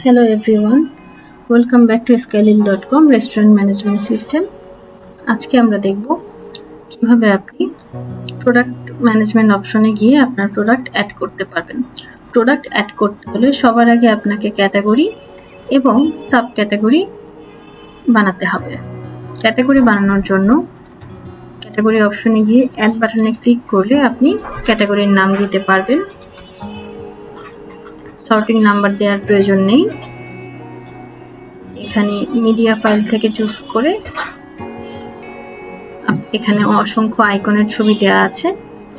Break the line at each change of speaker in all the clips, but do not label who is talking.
Hello everyone, welcome back to Scalil.com Restaurant Management System. আজকে আমরা দেখব কিভাবে আপনি প্রোডাক্ট ম্যানেজমেন্ট অপশনে গিয়ে আপনার প্রোডাক্ট অ্যাড করতে পারবেন। প্রোডাক্ট অ্যাড করতে হলে সবার আগে আপনাকে ক্যাটাগরি এবং সাব ক্যাটাগরি বানাতে হবে। ক্যাটাগরি বানানোর জন্য ক্যাটাগরি অপশনে গিয়ে অ্যাড বাটনে ক্লিক করলে আপনি ক্যাটাগরির নাম দিতে পারবেন। সর্টিং নাম্বার দেওয়ার প্রয়োজন নেই। এখানে মিডিয়া ফাইল থেকে চুজ করে এখানে অসংখ্য আইকনের ছবি দেওয়া আছে,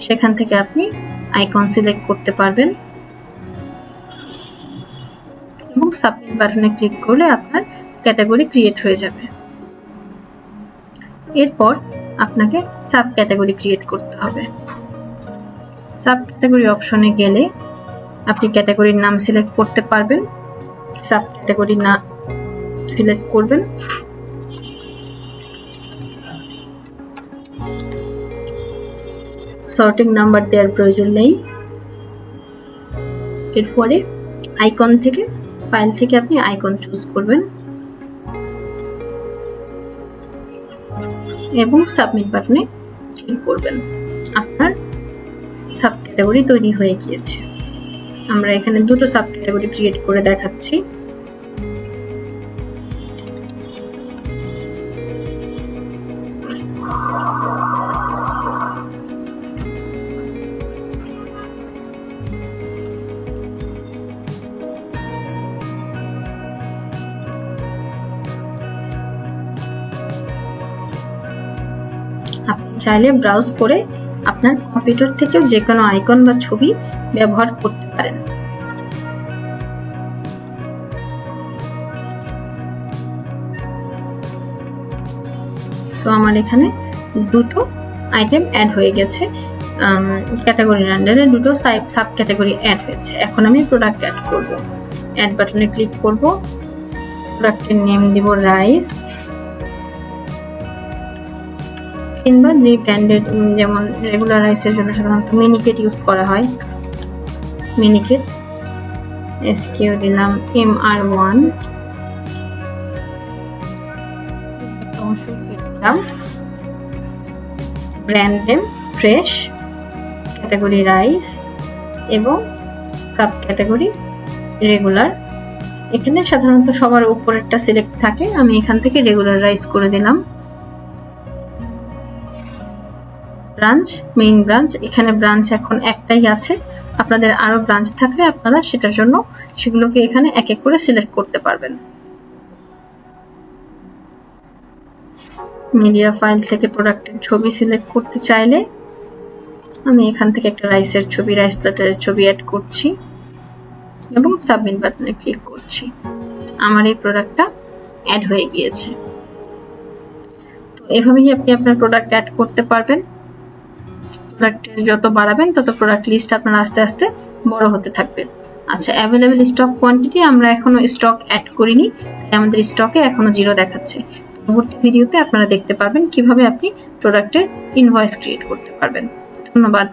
সেখান থেকে আপনি আইকন সিলেক্ট করতে পারবেন এবং সাবমিট বাটনে ক্লিক করলে আপনার ক্যাটাগরি ক্রিয়েট হয়ে যাবে। এরপর আপনাকে সাব ক্যাটাগরি ক্রিয়েট করতে হবে। সাব ক্যাটাগরি অপশনে গেলে আপনি ক্যাটাগরির নাম সিলেক্ট করতে পারবেন। সাব ক্যাটাগরির নাম সিলেক্ট করবেন, সর্টিং নাম্বার দেওয়ার প্রয়োজন নেই। এরপরে আইকন থেকে ফাইল থেকে আপনি আইকন চুজ করবেন এবং সাবমিট বাটনে ক্লিক করবেন। আপনার সাব ক্যাটাগরি তৈরি হয়ে গিয়েছে। আমরা এখানে দুটো সাব ক্যাটাগরি ক্রিয়েট করে দেখাচ্ছি। আপনি চাইলে ব্রাউজ করে আপনার কম্পিউটার থেকেও যে কোনো আইকন বা ছবি ব্যবহার করতে পারেন। সো আমার এখানে দুটো আইটেম অ্যাড হয়ে গেছে, ক্যাটাগরির আন্ডারে দুটো সাব ক্যাটাগরি অ্যাড হয়েছে। এখন আমি প্রোডাক্ট অ্যাড করব। অ্যাড বাটনে ক্লিক করব, প্রোডাক্টের নেম দিব রাইস, কিংবা যে ব্র্যান্ডের, যেমন রেগুলার রাইসের জন্য সাধারণত মিনিকেট ইউজ করা হয়, মিনিকেট। এসকিউ দিলাম MR1, brand name fresh, category rice এবং সাব ক্যাটাগরি রেগুলার। এখানে সাধারণত সবার উপরেরটা সিলেক্ট থাকে, আমি এখান থেকে রেগুলার রাইস করে দিলাম। ব্রাঞ্চ, মেইন ব্রাঞ্চ, এখানে ব্রাঞ্চ এখন একটাই আছে। আপনাদের আরো ব্রাঞ্চ থাকলে আপনারা সেটার জন্য সেগুলোকে এখানে এক এক করে সিলেক্ট করতে পারবেন। মিডিয়া ফাইল থেকে প্রোডাক্টের ছবি সিলেক্ট করতে চাইলে আমি এখান থেকে একটা রাইসের ছবি, রাইস প্ল্যাটারের ছবি অ্যাড করছি এবং সাবমিট বাটনে ক্লিক করছি। আমার এই প্রোডাক্টটা অ্যাড হয়ে গিয়েছে। তো এভাবেই আপনি আপনার প্রোডাক্ট অ্যাড করতে পারবেন। প্রোডাক্ট যত বাড়াবেন তত প্রোডাক্ট লিস্ট আপনার আস্তে আস্তে বড় হতে থাকবে। আচ্ছা, অ্যাভেলেবল স্টক কোয়ান্টিটি আমরা এখনো স্টক অ্যাড করিনি, তাই আমাদের স্টকে এখনো 0 দেখাচ্ছে। পরবর্তী ভিডিওতে আপনারা দেখতে পাবেন কিভাবে আপনি প্রোডাক্টের ইনভয়েস ক্রিয়েট করতে পারবেন। ধন্যবাদ।